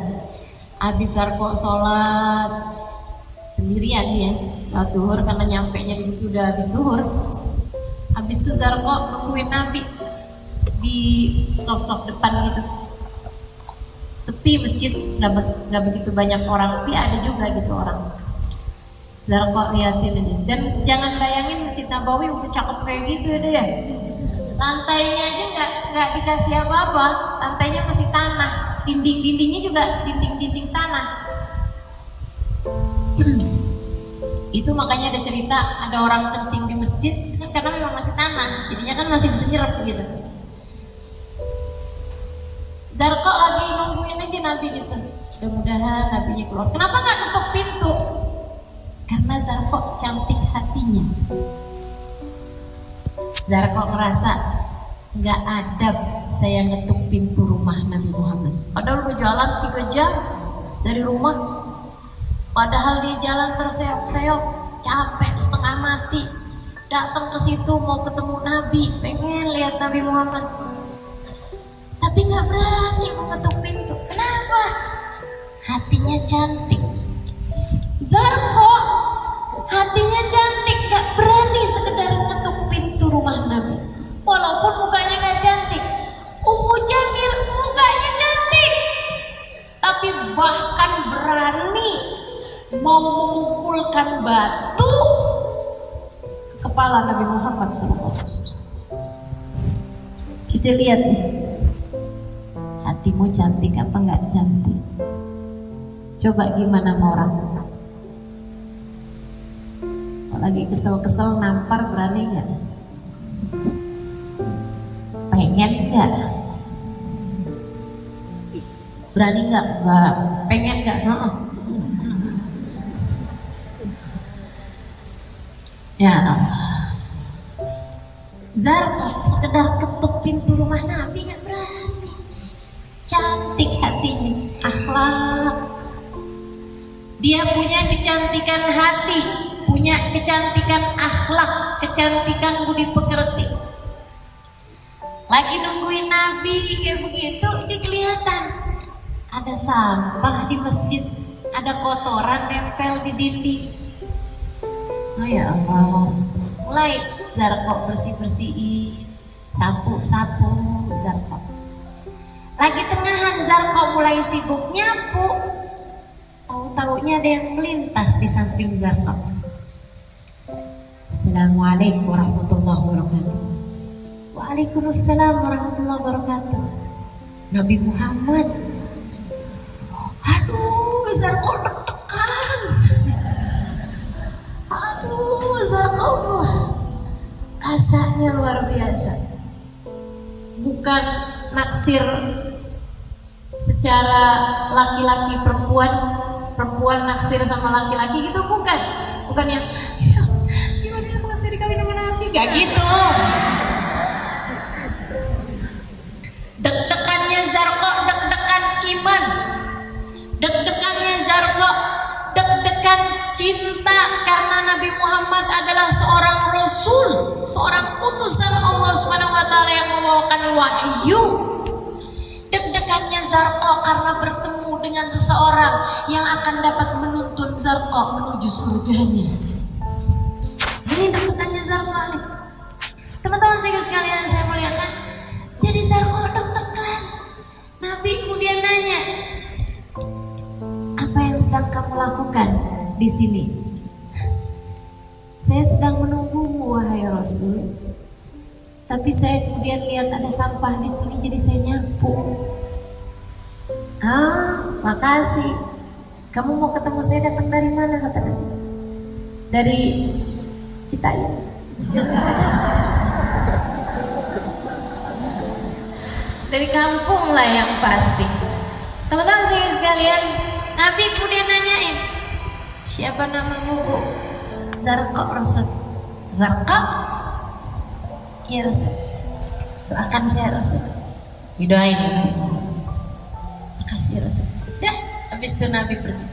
habis Zarqa sholat sendirian dia, zuhur, karena nyampe nya di situ udah habis zuhur. Habis itu Zarqa nungguin Nabi di sof depan gitu. Sepi masjid, nggak begitu banyak orang, tapi ada juga gitu orang. Zarqa liatin aja. Dan jangan bayangin Masjid Nabawi udah cakep kayak gitu ya deh. Lantainya aja nggak dikasih apa-apa, lantainya masih tanah. Dinding-dindingnya juga dinding tanah. Itu makanya ada cerita ada orang kencing di masjid kan karena memang masih tanah, jadinya kan masih bisa nyerap gitu. Zarqa lagi nungguin aja Nabi gitu, mudah-mudahan Nabinya keluar. Kenapa nggak ketuk pintu? Karena Zarqa cantik hatinya. Zarqa ngerasa nggak adab saya ngetuk pintu rumah Nabi Muhammad. Padahal udah jalan 3 jam dari rumah. Padahal dia jalan terseok-seok, capek setengah mati. Datang ke situ mau ketemu Nabi, pengen lihat Nabi Muhammad. Tapi nggak berani mengetuk pintu. Kenapa? Hatinya cantik. Zarko hatinya cantik, gak berani sekedar ketuk pintu rumah Nabi walaupun mukanya gak cantik. Ummu Jamil mukanya cantik, tapi bahkan berani mau memukulkan batu ke kepala Nabi Muhammad SAW. Kita lihat nih, hatimu cantik apa nggak cantik? Coba gimana mau orang? Lagi kesel-kesel nampar, berani nggak? Pengen nggak? Berani nggak? Nggak. Pengen nggak? Nggak. Ya Allah. Zarqa sekedar ketuk pintu rumah Nabi nggak berani. Cantik hatinya, akhlak. Dia punya kecantikan hati, punya kecantikan akhlak, kecantikan budi pekerti. Lagi nungguin Nabi kayak begitu, kelihatan ada sampah di masjid, ada kotoran nempel di dinding. Oh ya Allah, mulai Zarqa bersih-bersihin, sapu-sapu Zarqa. Lagi tengahan Zarqa mulai sibuk nyapu, tahu-taunya ada yang melintas di samping Zarqa. Assalamualaikum warahmatullahi wabarakatuh. Waalaikumsalam warahmatullahi wabarakatuh. Nabi Muhammad. Aduh, Zarqa deg-degan. Aduh, Zarqa rasanya luar biasa. Bukan naksir secara laki-laki perempuan naksir sama laki-laki gitu, bukan yang gimana ya kalau saya dikawin sama Nabi, gak gitu. Deg-degannya Zarqa deg-degan iman, deg-degannya Zarqa deg-degan cinta karena Nabi Muhammad adalah seorang Rasul, seorang utusan Allah Subhanahu wa Ta'ala yang membawakan wahyu. Deg-degannya Zarqa karena bertemu dengan seseorang yang akan dapat menuntun Zarqa menuju surganya. Ini deg-degannya Zarqa nih, teman-teman sekalian saya muliakan. Jadi Zarqa deg-degan. Nabi kemudian nanya, apa yang sedang kamu lakukan di sini? Saya sedang menunggumu wahai Rasul. Tapi saya kemudian lihat ada sampah di sini, jadi saya nyapu. Makasih. Kamu mau ketemu saya datang dari mana, kata Nabi? Dari Citayam. Dari kampung lah yang pasti. Teman-teman sekalian, Nabi kemudian nanyain, siapa namamu, Bu? Zarqa, Rasul. Zarqa? Iya Rasul. Doakan saya Rasul. Didoain. Makasih Rasul. Dah, habis itu Nabi pergi.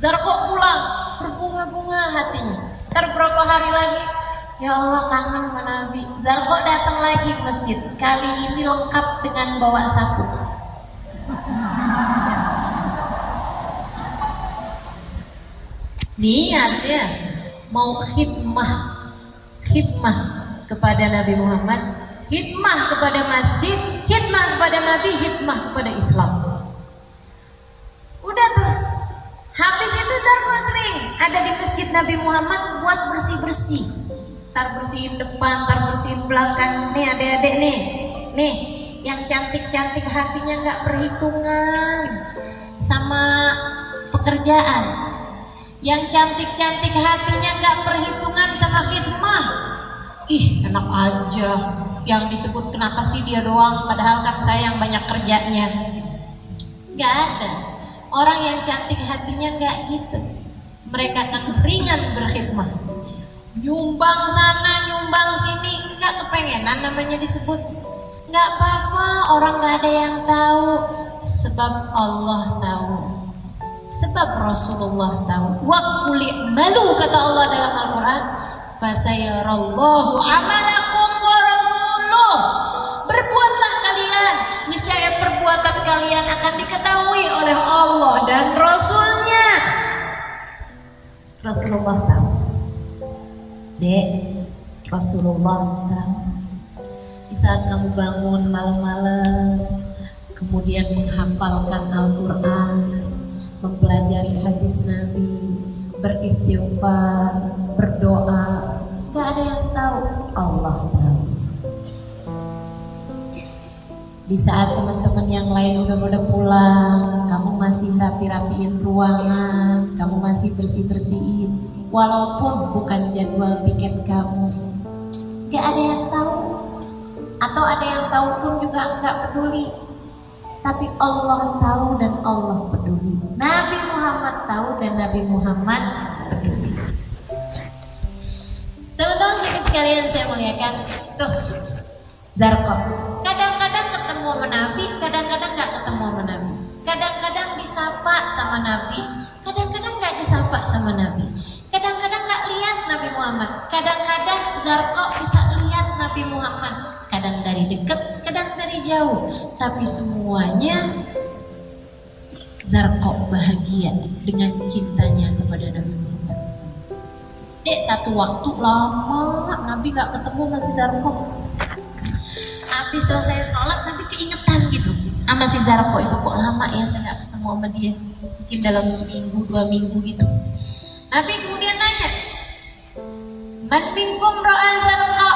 Zarqa pulang, berbunga-bunga hatinya. Ntar berapa hari lagi, ya Allah kangen sama Nabi. Zarqa datang lagi ke masjid. Kali ini lengkap dengan bawa sapu. Niatnya mau khidmah kepada Nabi Muhammad, khidmah kepada masjid, khidmah kepada Nabi, khidmah kepada Islam. Udah tuh, habis itu Zarqa sering ada di masjid Nabi Muhammad buat bersih-bersih. Tar bersihin depan, tar bersihin belakang. Nih adik-adik nih yang cantik-cantik hatinya nggak perhitungan sama pekerjaan. Yang cantik-cantik hatinya gak perhitungan sama khidmah. Ih, enak aja. Yang disebut kenapa sih dia doang, padahal kan saya yang banyak kerjanya. Gak ada. Orang yang cantik hatinya gak gitu. Mereka akan ringan berkhidmah. Nyumbang sana, nyumbang sini, gak kepengenan namanya disebut. Gak apa-apa, orang gak ada yang tahu. Sebab Allah tahu. Sebab Rasulullah tahu. Wa qul i'malu, kata Allah dalam Al-Quran, fasayarallahu amalakum wa rasuluh. Berbuatlah kalian, niscaya perbuatan kalian akan diketahui oleh Allah dan Rasulnya. Rasulullah tahu. Dek, Rasulullah tahu. Di saat kamu bangun malam-malam, kemudian menghafalkan Al-Quran, mempelajari hadis Nabi, beristighfar, berdoa, gak ada yang tahu, Allah tahu. Di saat teman-teman yang lain udah pada pulang, kamu masih rapi-rapiin ruangan, kamu masih bersih-bersihin, walaupun bukan jadwal tiket kamu, gak ada yang tahu. Atau ada yang tahu pun juga gak peduli, tapi Allah tahu dan Allah peduli. Nabi Muhammad tahu dan Nabi Muhammad peduli. Teman-teman sekalian saya muliakan, tuh Zarqa kadang-kadang ketemu sama Nabi, kadang-kadang gak ketemu sama Nabi. Kadang-kadang disapa sama Nabi, kadang-kadang gak disapa sama Nabi. Kadang-kadang gak lihat Nabi Muhammad, kadang-kadang Zarqa bisa lihat Nabi Muhammad. Kadang dari dekat, kadang dari jauh, tapi semuanya Zarqa bahagia dengan cintanya kepada Nabi Muhammad. Dek, satu waktu lama Nabi gak ketemu masih Zarqa. Habis selesai sholat Nabi keingetan gitu sama si Zarqa itu, kok lama ya saya gak ketemu sama dia, mungkin dalam seminggu 2 minggu gitu. Nabi kemudian nanya, man minkum ra'a Zarqa,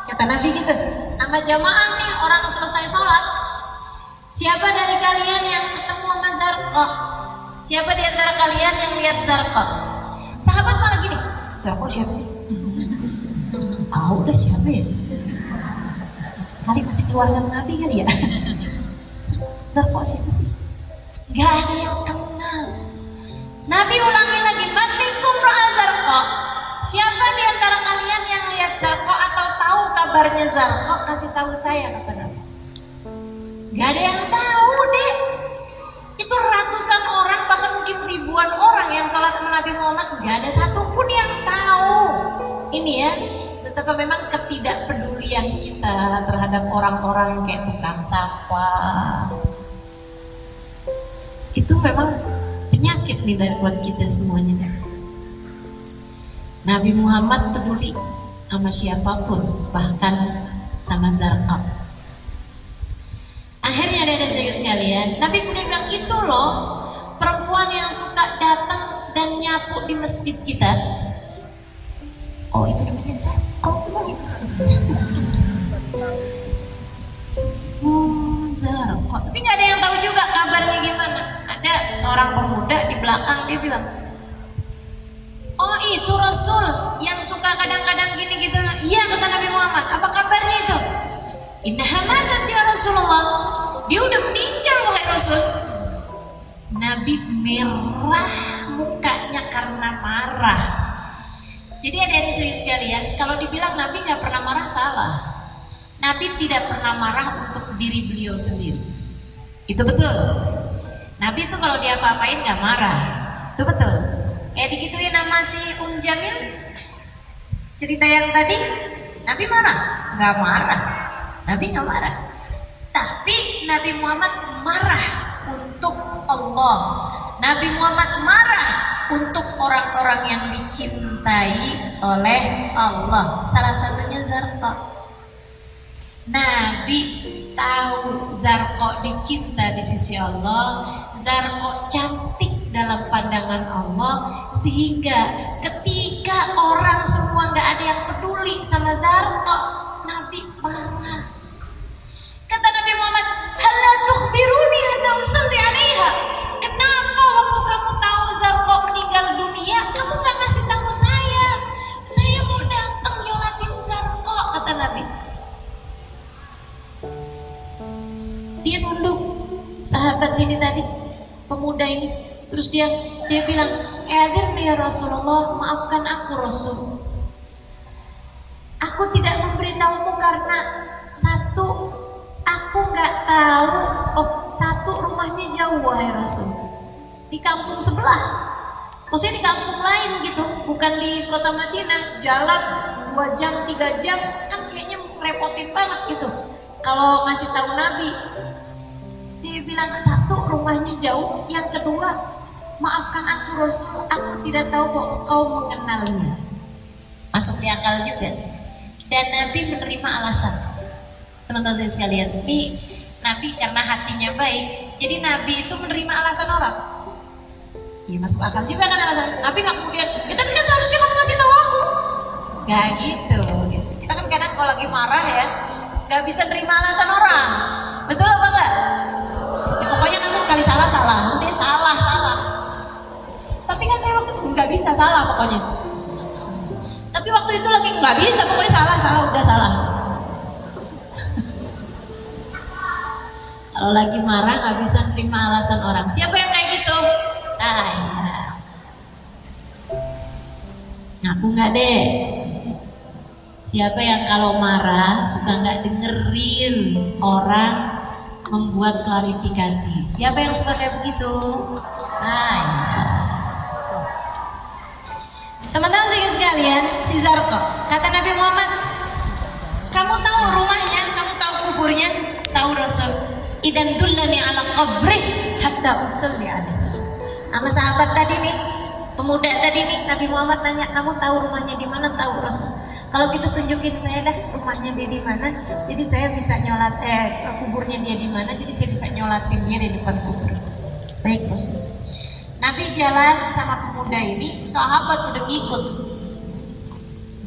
kata Nabi gitu sama jamaah nih, orang selesai sholat, siapa dari kalian yang ketemu sama Zarqa? Siapa di antara kalian yang lihat Zarqa? Sahabat malah gini, Zarqa siapa sih? Tahu udah siapa ya? Kali masih keluarga Nabi kali ya? Zarqa siapa sih? Gak ada yang kenal. Nabi ulangi lagi, man minkum ra'a Zarqa, siapa di antara kalian yang lihat Zarqa atau tahu kabarnya Zarqa, kasih tahu saya, kata Nabi. Gak ada yang tahu deh. Itu ratusan orang, bahkan mungkin ribuan orang yang sholat sama Nabi Muhammad, gak ada satupun yang tahu. Ini ya, betapa memang ketidakpedulian kita terhadap orang-orang kayak tukang sampah. Itu memang penyakit nih buat kita semuanya. Nabi Muhammad peduli sama siapapun, bahkan sama Zarqa. Akhirnya ada sekalian, Nabi kemudian bilang, itu loh perempuan yang suka datang dan nyapu di masjid kita. Oh, itu namanya Zarqa. Zarqa. Tapi nggak ada yang tahu juga kabarnya gimana. Ada seorang pemuda di belakang, dia bilang, oh itu Rasul yang suka kadang-kadang gini gitu. Iya, kata Nabi Muhammad. Apa kabarnya itu? Innaha matat ya Rasulullah. Dia udah meninggal wahai Rasul. Nabi merah mukanya karena marah. Jadi ada sekalian, kalau dibilang Nabi nggak pernah marah salah. Nabi tidak pernah marah untuk diri beliau sendiri. Itu betul. Nabi itu kalau dia apa-apain nggak marah. Itu betul. Kayak digituin nama si Jamil, cerita yang tadi, Nabi marah? Nggak marah. Nabi nggak marah. Tapi Nabi Muhammad marah untuk Allah. Nabi Muhammad marah untuk orang-orang yang dicintai oleh Allah. Salah satunya Zarqa. Nabi tahu Zarqa dicinta di sisi Allah, Zarqa cantik dalam pandangan Allah, sehingga ketika orang semua nggak ada yang peduli sama Zarqa, Nabi marah. Kata Nabi Muhammad, "Halla tukhbiruni hatta usalli 'alaiha?" Kenapa waktu kamu tahu Zarqa meninggal dunia, kamu nggak kasih tahu saya? Saya mau datang nyolatin Zarqa, kata Nabi. Dia nunduk, sahabat ini tadi, pemuda ini, terus dia bilang, "Adirni ya Rasulullah, maafkan aku Rasul. Aku tidak memberitahumu karena satu, aku nggak tahu. Satu, rumahnya jauh wahai Rasul, di kampung sebelah. Maksudnya di kampung lain gitu, bukan di kota Madinah. Jalan 2 jam, 3 jam, kan kayaknya repotin banget gitu. Kalau ngasih tahu Nabi." Dia bilang, satu, rumahnya jauh. Yang kedua, maafkan aku Rasul, aku tidak tahu kok kau mengenalnya. Masuk di akal juga. Dan Nabi menerima alasan. Teman-teman saya sekalian, ini Nabi karena hatinya baik, jadi Nabi itu menerima alasan orang. Ya masuk akal juga kan alasan. Nabi nggak kemudian, ya tapi kan seharusnya kamu ngasih tahu aku. Gak gitu. Kita kan kadang kalau lagi marah ya, nggak bisa nerima alasan orang. Betul apa enggak? Ya pokoknya kamu sekali salah, udah salah. Tapi kan saya waktu itu nggak bisa salah pokoknya. Tapi waktu itu lagi nggak bisa, pokoknya salah, udah salah. Kalau lagi marah nggak bisa nerima alasan orang. Siapa yang kayak gitu? Saya. Aku nggak deh. Siapa yang kalau marah suka nggak dengerin orang membuat klarifikasi? Siapa yang suka kayak begitu? Saya. Teman-teman sekalian, si Zarqa, kata Nabi Muhammad, kamu tahu rumahnya, kamu tahu kuburnya, tahu Rasul. Idan dullani ala qabri hatta usalli alaihi. Sama sahabat tadi nih, pemuda tadi nih, Nabi Muhammad nanya, kamu tahu rumahnya di mana? Tahu Rasul. Kalau gitu tunjukin saya dah rumahnya dia di mana, jadi saya bisa nyolat kuburnya dia di mana, jadi saya bisa nyolatin dia di depan kubur. Baik Rasul. Nabi jalan sama pemuda ini, sahabat udah ngikut.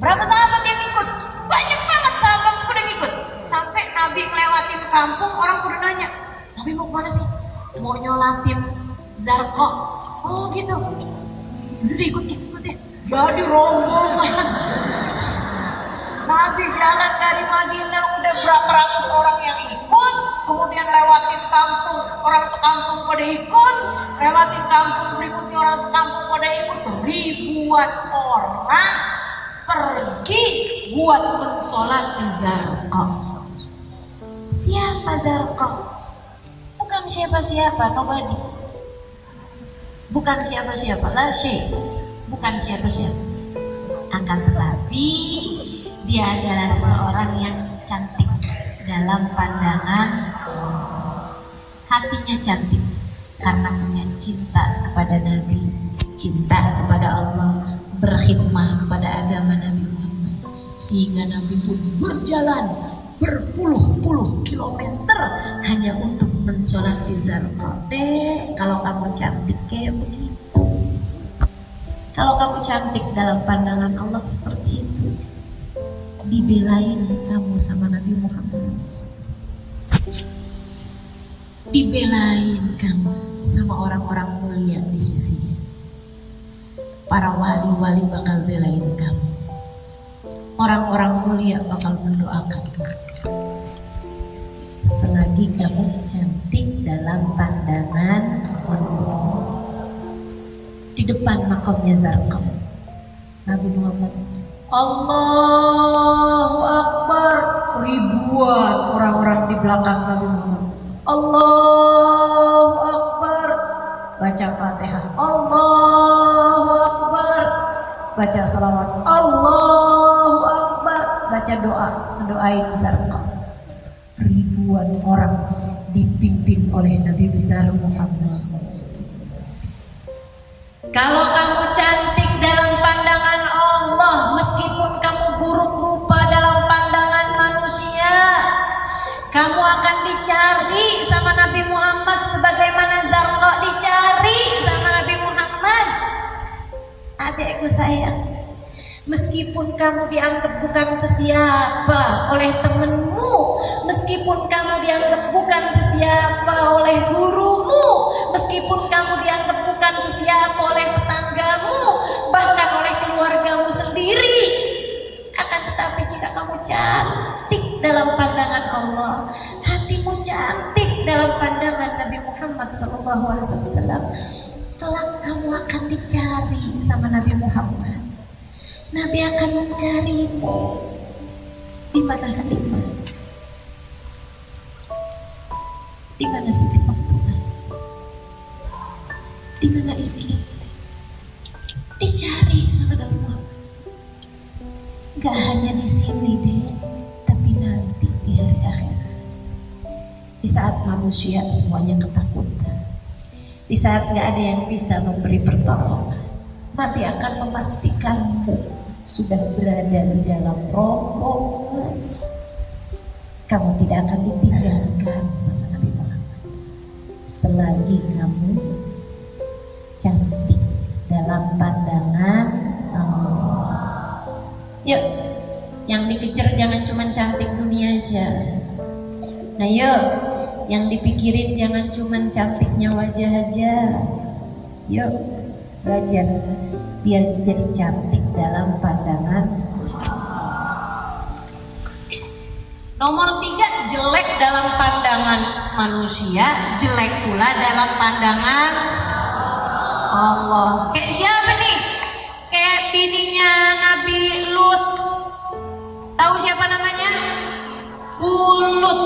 Berapa sahabat yang ngikut? Banyak banget sahabat udah ngikut. Sampai Nabi ngelewatin kampung, orang udah nanya, Nabi mau kemana sih? Mau nyolatin Zarqa. Oh gitu. Udah ikut ya. Jadi rombongan. Nabi jalan dari Madinah, udah berapa ratus orang yang ikut, kemudian lewatin kampung, orang sekampung pada ikut, lewatin kampung berikutnya orang sekampung pada ikut, ribuan orang pergi buat mensolati Zarqa. Siapa Zarqa? Bukan siapa-siapa, nobody. Bukan siapa-siapa, la syai. Bukan siapa-siapa. Akan tetapi dia adalah seseorang yang cantik dalam pandangan Allah. Hatinya cantik karena punya cinta kepada Nabi, cinta kepada Allah, berkhidmah kepada agama Nabi Muhammad. Sehingga Nabi pun berjalan berpuluh-puluh kilometer hanya untuk mensolati Zarqa. Kalau kamu cantik kayak begitu, kalau kamu cantik dalam pandangan Allah seperti itu, dibelain kamu sama Nabi Muhammad, dibelain kamu sama orang-orang mulia di sisinya. Para wali-wali bakal belain kamu, orang-orang mulia bakal mendoakan kamu. Selagi kamu cantik dalam pandangan Allah. Di depan makamnya Zarqa, Nabi Muhammad, Allahu Akbar, ribuan orang-orang di belakang Nabi Muhammad. Allahu Akbar, baca Fatihah. Allahu Akbar, baca salawat. Allahu Akbar, baca doa, mendoain Zarqa. Ribuan orang dipimpin oleh Nabi besar Muhammad. Kalau kamu cantik dalam pandangan Allah, meskipun kamu buruk rupa dalam pandangan manusia, kamu akan dicari sama Nabi Muhammad sebagaimana Zarqa dicari sama Nabi Muhammad. Adikku sayang, meskipun kamu dianggap bukan sesiapa oleh temenmu, meskipun kamu dianggap bukan sesiapa oleh gurumu, meskipun kamu dianggap bukan sesiapa oleh tetanggamu, bahkan oleh keluargamu sendiri, akan tetapi jika kamu cantik dalam pandangan Allah, hatimu cantik dalam pandangan Nabi Muhammad SAW, kelak kamu akan dicari sama Nabi Muhammad. Nabi akan mencarimu. Di mana hatimu? Di mana Siti Fatimah? Di mana ini? Dicari sama Nabi Muhammad. Gak hanya di sini deh, tapi nanti di hari akhirat. Di saat manusia semuanya ketakutan, di Di saat gak ada yang bisa memberi pertolongan, Nabi akan memastikanmu sudah berada di dalam rombongan. Kamu tidak akan ditinggalkan sama Nabi Muhammad selagi kamu cantik dalam pandangan Allah. Yuk, yang dikejar jangan cuma cantik dunia aja. Nah yuk, yang dipikirin jangan cuma cantiknya wajah aja. Yuk, belajar biar jadi cantik dalam pandangan. Nomor 3, jelek dalam pandangan manusia, jelek pula dalam pandangan Allah. Kayak siapa nih? Kayak bininya Nabi Lut. Tahu siapa namanya? Ulut.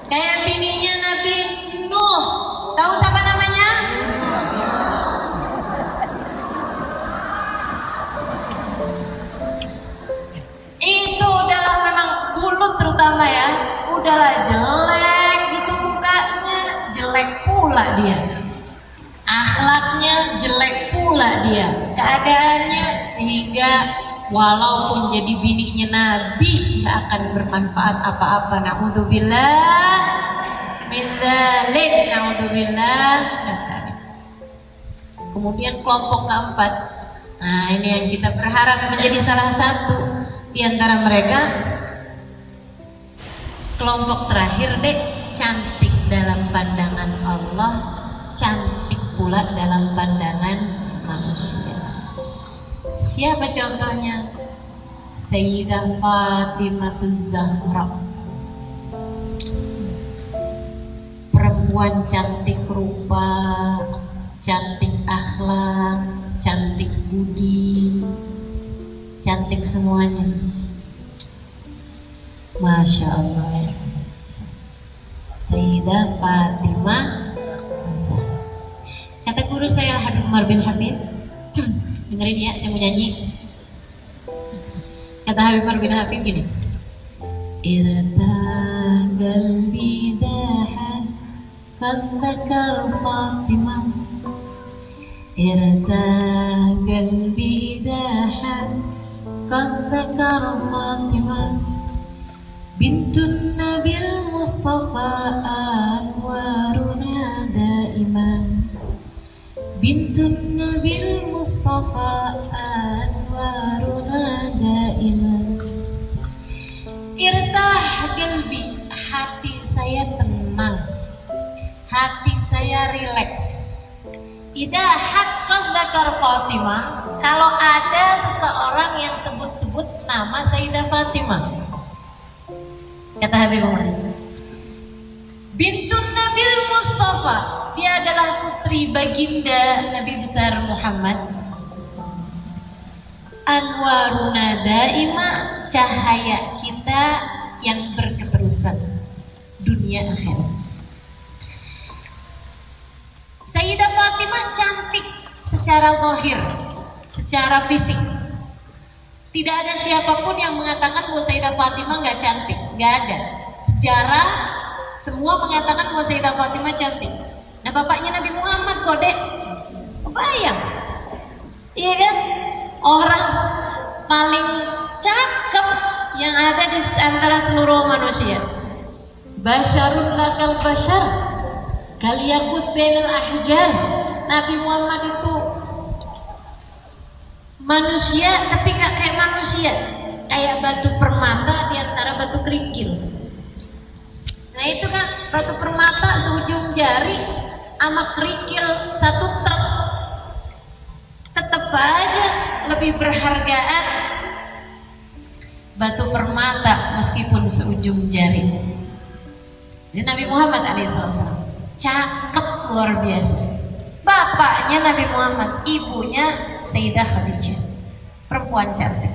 Kayak bininya Nabi Nuh. Tahu siapa namanya? Itu udahlah memang bulut terutama ya. Udahlah jelek gitu mukanya, jelek pula dia. Akhlaknya jelek pula dia. Keadaannya sehingga walaupun jadi bininya Nabi gak akan bermanfaat apa-apa. Na'udzubillah min dzalik, na'udzubillah. Kemudian kelompok keempat. Nah, ini yang kita berharap menjadi salah satu di antara mereka. Kelompok terakhir deh, cantik dalam pandangan Allah, cantik pula dalam pandangan manusia. Siapa contohnya? Sayyidah Fatimah Zahra, perempuan cantik rupa, cantik akhlak, cantik budi, cantik semuanya. Masya Allah. Sayyidah Fatimah Zahra. Kata guru saya Habib Umar bin Hafid, dengerin ya, saya mau nyanyi. Kata Habib Umar bin Hafid gini, irtagal bidahan kadzakar Fatimah, irtagal bidahan kadzakar Fatimah, bintun Nabil Mustafa anwaruna daimah, bintun Nabil Mustafa anwaruna daimah. Irtah gelbi, hati saya tenang, hati saya rileks. Idahat qadzakar Fatimah, kalau ada seseorang yang sebut-sebut nama Sayyidah Fatimah. Kata Habib Umar, bintun Nabil Mustafa, dia adalah putri baginda Nabi besar Muhammad. Anwaruna daima, cahaya kita yang berketerusan dunia akhirat. Sayyidah Fatimah cantik secara zahir, secara fisik. Tidak ada siapapun yang mengatakan bahwa Sayyidah Fatimah nggak cantik, nggak ada. Sejarah semua mengatakan bahwa Sayyidah Fatimah cantik. Nah, bapaknya Nabi Muhammad kok dek, bayang, iya kan? Orang paling cakep yang ada di antara seluruh manusia. Basyarun lakal basyar, kaliyakut bainal ahjar. Nabi Muhammad itu manusia tapi gak kayak manusia, kayak batu permata di antara batu kerikil. Nah itu kan batu permata seujung jari sama kerikil satu truk, tetap aja lebih berhargaan batu permata meskipun seujung jari. Dan Nabi Muhammad alaihissalam cakep luar biasa. Bapaknya Nabi Muhammad, ibunya Sayyidah Khadijah, perempuan cantik.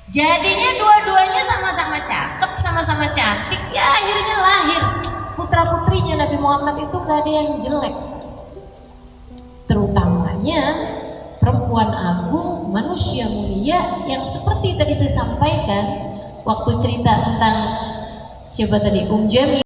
Jadinya dua-duanya sama-sama cakep, sama-sama cantik. Ya akhirnya lahir putra-putrinya Nabi Muhammad itu gak ada yang jelek. Terutamanya perempuan agung, manusia mulia yang seperti tadi saya sampaikan waktu cerita tentang siapa tadi, Jamil.